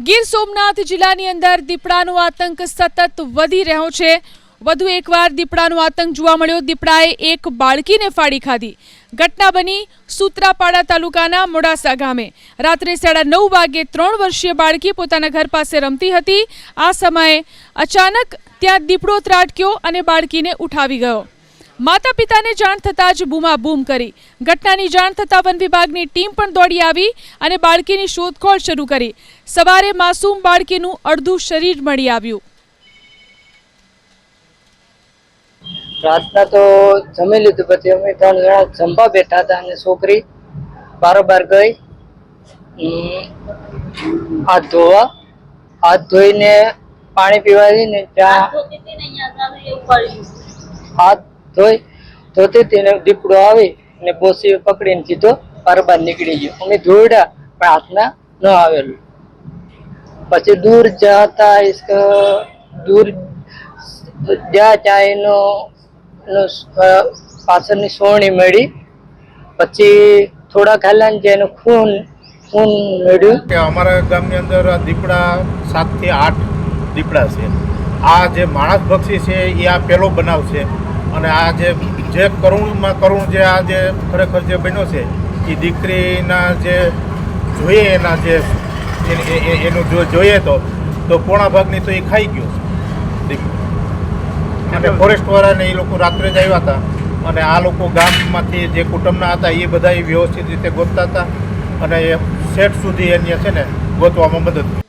ગીર સોમનાથ જિલ્લાની અંદર દીપડાનો આતંક સતત વધી રહ્યો છે। વધુ એકવાર દીપડાનો આતંક જોવા મળ્યો। દીપડાએ એક બાળકીને ફાડી ખાધી। ઘટના બની સૂત્રાપાડા તાલુકાના મોડાસા ગામે। રાત્રે 9:30 વાગે 3 વર્ષીય બાળકી પોતાના ઘર પાસે રમતી હતી। આ સમયે અચાનક ત્યાં દીપડો ત્રાટક્યો અને બાળકીને ઉઠાવી ગયો। माता पिता ने जाण थता ज बूमाबूम करी। घटनानी जाण थता वन विभागनी टीम पण दौड़ी आवी अने बाळकीनी शोधखोळ शरू करी। सवारे मासूम बाळकीनुं अर्धुं शरीर मळी आव्युं। रातना तो जमी लीधुं पछी अमे 3 जणा जमवा बैठा हता अने छोकरी बारोबार गई हाथ धोईने पाणी पीवा ने त्या हाथ धोती थी ने दीपड़ो आवी ने बोसी पकड़ीने सीधो बारोबार निकળી ગયો। અમે દોડ્યા પણ હાથમાં ન આવેલું। પછી દૂર જતા દૂર જ્યાં ત્યાં એનો પાછળની સોણી મળી। પછી થોડા ખાલાને જે એનું ખૂન મળ્યું કે અમારા ગામની અંદર દીપડા 7 થી 8 દીપડા છે। આ જે માણસ પક્ષી છે એ આ પહેલો બનાવ છે અને આ જે કરુણમાં કરુણ જે આ જે ખરેખર જે બન્યો છે એ દીકરીના જે જોઈએ એના જે એનું જો જોઈએ તો પોણા ભાગની તો એ ખાઈ ગયો દીકરો। અને ફોરેસ્ટવાળાને એ લોકો રાત્રે જ આવ્યા હતા અને આ લોકો ગામમાંથી જે કુટુંબના હતા એ બધા વ્યવસ્થિત રીતે ગોતતા હતા અને એ સેટ સુધી એની છે ને ગોતવામાં મદદ